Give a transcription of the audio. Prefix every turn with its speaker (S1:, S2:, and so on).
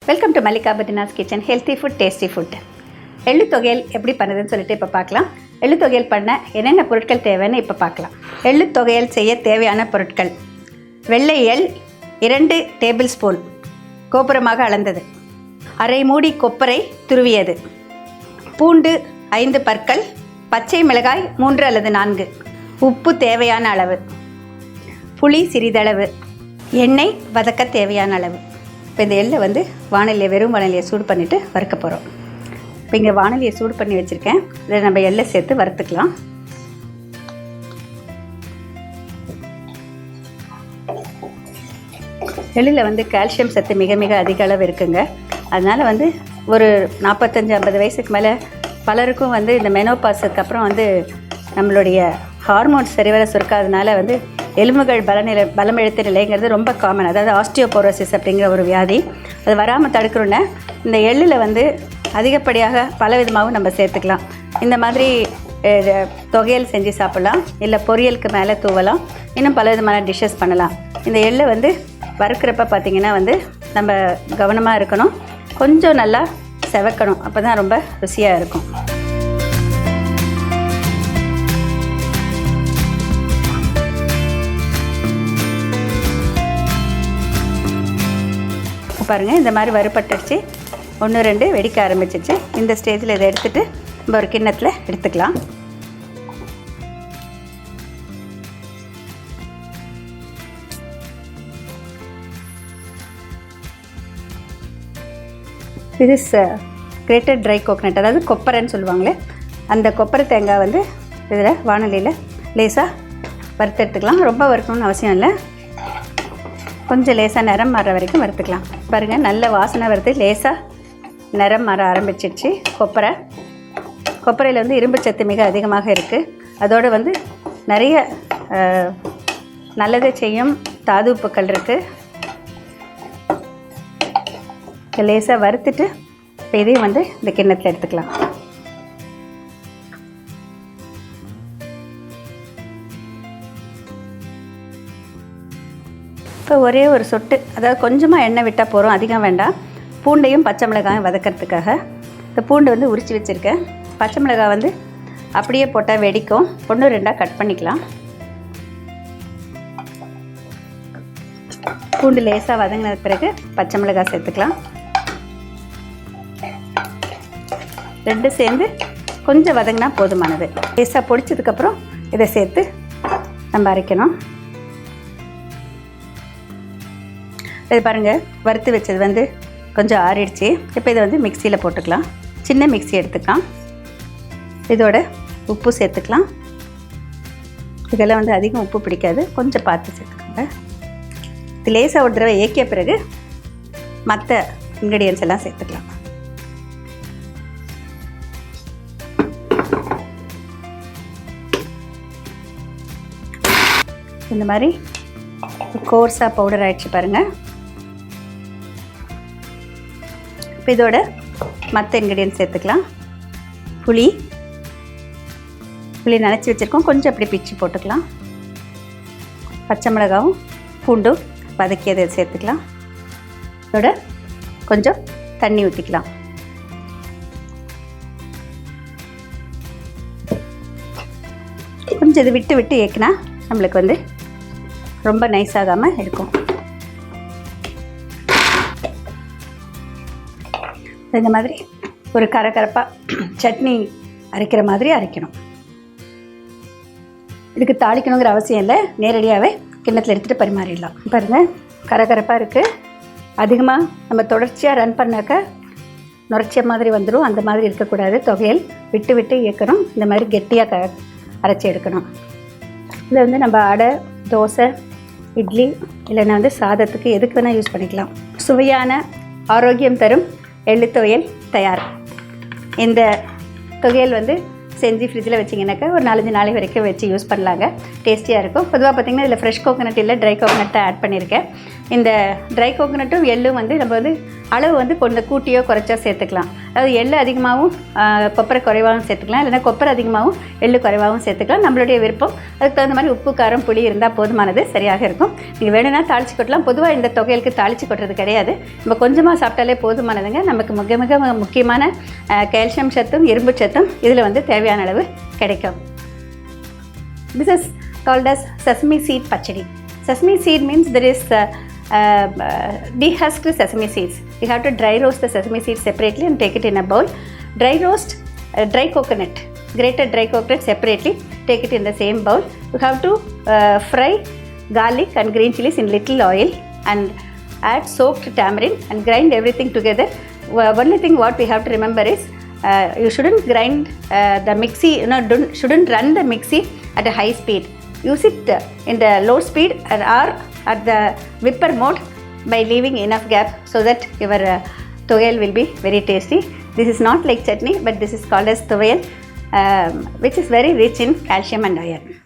S1: Welcome to Mallika Badrinath kitchen. Healthy food, tasty food. எள்ளு தொகையல் எப்படி பண்ணுறதுன்னு சொல்லிட்டு இப்போ பார்க்கலாம். எள்ளு தொகையல் பண்ண என்னென்ன பொருட்கள் தேவைன்னு இப்போ பார்க்கலாம். எள்ளு தொகையல் செய்ய தேவையான பொருட்கள்: வெள்ளை எள் 2 டேபிள் ஸ்பூன் கோபுரமாக அளந்தது, அரை மூடி கொப்பரை துருவியது, பூண்டு 5 பற்கள், பச்சை மிளகாய் 3 அல்லது 4, உப்பு தேவையான அளவு, புளி சிறிதளவு, எண்ணெய் வதக்க தேவையான அளவு. இப்போ இந்த எள்ளை வெறும் வானலியை சூடு பண்ணிவிட்டு வறுக்க போகிறோம். இப்போ இங்கே வானலியை சூடு பண்ணி வச்சுருக்கேன். இதை நம்ம எள்ளை சேர்த்து வறுத்துக்கலாம். எள்ளில் கால்சியம் சத்து மிக மிக அதிக அளவு இருக்குங்க. அதனால் ஒரு 45-50 வயசுக்கு மேலே பலருக்கும் இந்த மெனோபாஸுக்கு அப்புறம் நம்மளுடைய ஹார்மோன்ஸ் சரிவர சுரக்காதனால எலும்புகள் பலமிழத்த நிலைங்கிறது ரொம்ப காமன். அதாவது ஆஸ்டியோபோரோசிஸ் அப்படிங்கிற ஒரு வியாதி. அது வராமல் தடுக்கணுன்னா இந்த எள்ளில் அதிகப்படியாக பலவிதமாகவும் நம்ம சேர்த்துக்கலாம். இந்த மாதிரி தொகையல் செஞ்சு சாப்பிட்லாம், இல்லை பொரியலுக்கு மேலே தூவலாம், இன்னும் பல விதமான டிஷ்ஷஸ் பண்ணலாம். இந்த எள்ளை வறுக்கிறப்ப பார்த்திங்கன்னா நம்ம கவனமாக இருக்கணும். கொஞ்சம் நல்லா செவக்கணும், அப்போ தான் ரொம்ப ருசியாக இருக்கும். பாருங்கள், இந்த மாதிரி வறுபட்டுடுச்சு. 1-2 வெடிக்க ஆரம்பிச்சிச்சு. இந்த ஸ்டேஜில் இதை எடுத்துகிட்டு நம்ம ஒரு கிண்ணத்தில் எடுத்துக்கலாம். இது கிரேட்டட் ட்ரை கோகனட், அதாவது கொப்பரைன்னு சொல்லுவாங்களே, அந்த கொப்பரை தேங்காய் இதில் வானலியில் லேசாக வறுத்து எடுத்துக்கலாம். ரொம்ப வறுக்கணும்னு அவசியம் இல்லை, கொஞ்சம் லேசாக நிறம் மாற வரைக்கும் வறுத்துக்கலாம். பாருங்கள், நல்ல வாசனை வருது, லேசாக நிறம் மாற ஆரம்பிச்சிடுச்சு. கொப்பரையில் இரும்பு சத்து மிக அதிகமாக இருக்குது. அதோடு நிறைய நல்லதை செய்யும் தாது உப்புக்கள் இருக்குது. லேசாக வறுத்துட்டு இப்போ இதையும் இந்த கிண்ணத்தில் எடுத்துக்கலாம். இப்போ ஒரே ஒரு சொட்டு, அதாவது கொஞ்சமாக எண்ணெய் விட்டால் போகிறோம், அதிகம் வேண்டாம். பூண்டையும் பச்சை மிளகாயும் வதக்கிறதுக்காக இந்த பூண்டு உரித்து வச்சுருக்கேன். பச்சை மிளகாய் அப்படியே போட்டால் வெடிக்கும். 1-2 கட் பண்ணிக்கலாம். பூண்டு லேசாக வதங்கின பிறகு பச்சை மிளகாய் சேர்த்துக்கலாம். 2 சேர்ந்து கொஞ்சம் வதங்கினா போதுமானது. லேசாக பொடிச்சதுக்கப்புறம் இதை சேர்த்து நம்ம அரைக்கணும். இது பாருங்கள், வறுத்து வச்சது கொஞ்சம் ஆறிடுச்சு. இப்போ இதை மிக்சியில் போட்டுக்கலாம். சின்ன மிக்சி எடுத்துக்கலாம். இதோட உப்பு சேர்த்துக்கலாம். இதெல்லாம் அதிகம் உப்பு பிடிக்காது, கொஞ்சம் பார்த்து சேர்த்துக்கோங்க. இது லேசாக ஒரு தடவை ஏக்கிய பிறகு மற்ற இன்க்ரீடியன்ஸ் எல்லாம் சேர்த்துக்கலாம். இந்த மாதிரி கோர்ஸாக பவுடர் ஆகிடுச்சு பாருங்கள். இப்போ இதோட மற்ற இன்க்ரீடியன்ஸ் சேர்த்துக்கலாம். புளி நனைச்சி வச்சுருக்கோம், கொஞ்சம் அப்படி பிச்சு போட்டுக்கலாம். பச்சை மிளகாவும் பூண்டும் வதக்கியதை சேர்த்துக்கலாம். இதோட கொஞ்சம் தண்ணி ஊற்றிக்கலாம். கொஞ்சம் இது விட்டு விட்டு ஏற்றினா நம்மளுக்கு ரொம்ப நைஸ் ஆகாமல் இருக்கும். இந்த மாதிரி ஒரு கரகரப்பாக சட்னி அரைக்கிற மாதிரி அரைக்கணும். இதுக்கு தாளிக்கணுங்கிற அவசியம் இல்லை, நேரடியாகவே கிண்ணத்தில் எடுத்துகிட்டு பரிமாறிடலாம். பாருங்கள், கரகரப்பாக இருக்குது. அதிகமாக நம்ம தொடர்ச்சியாக ரன் பண்ணாக்க நுரைச்ச மாதிரி வந்துடும். அந்த மாதிரி இருக்கக்கூடாது. தொகையல் விட்டு விட்டு இயக்கணும். இந்த மாதிரி கெட்டியாக அரைச்சி எடுக்கணும். இதில் நம்ம அடை, தோசை, இட்லி, இல்லைன்னா சாதத்துக்கு எதுக்கு வேணால் யூஸ் பண்ணிக்கலாம். சுவையான ஆரோக்கியம் தரும் எள்ளு தொகையல் தயார். இந்த தொகையல் செஞ்சு ஃப்ரிட்ஜில் வச்சிங்கனாக்கா ஒரு 4-5 நாளைக்கு வரைக்கும் வச்சு யூஸ் பண்ணலாங்க. டேஸ்டியாக இருக்கும். பொதுவாக பார்த்திங்கன்னா இதில் ஃப்ரெஷ் கோகனட் இல்லை, ட்ரை கோகனட் தான் ஆட் பண்ணியிருக்கேன். இந்த ட்ரை கோகோனட்டும் எள்ளும் வந்து நம்ம வந்து அளவு வந்து கொஞ்சம் கூட்டியோ குறைச்சோ சேர்த்துக்கலாம். அதாவது எள்ளு அதிகமாகவும் கொப்பரை குறைவாகவும் சேர்த்துக்கலாம், இல்லைன்னா கொப்பரை அதிகமாகவும் எள்ளு குறைவாகவும் சேர்த்துக்கலாம். நம்மளுடைய விருப்பம். அதுக்கு தகுந்த மாதிரி உப்பு காரம் புளி இருந்தால் போதுமானது, சரியாக இருக்கும். நீங்கள் வேணும்னா தாளித்து கொட்டலாம். பொதுவாக இந்த தொகையலுக்கு தாளித்து கொட்டுறது கிடையாது, நம்ம கொஞ்சமாக சாப்பிட்டாலே போதுமானதுங்க. நமக்கு மிக மிக முக்கியமான கால்சியம் சத்தும் இரும்பு சத்தும் இதில் வந்து தேவையான அளவு கிடைக்கும். This is called as sesame seed pachadi. Sesame seed means there is dehusked sesame seeds. You have to dry roast the sesame seeds separately and take it in a bowl. Dry roast dry coconut, grated dry coconut separately, take it in the same bowl. You have to fry garlic and green chilies in little oil and add soaked tamarind and grind everything together. Only thing what we have to remember is you shouldn't grind the mixie, shouldn't run the mixie at a high speed. Use it in the low speed or at the whipper mode by leaving enough gap so that your tuvaiyal will be very tasty. This is not like chutney, but this is called as tuvaiyal, which is very rich in calcium and iron.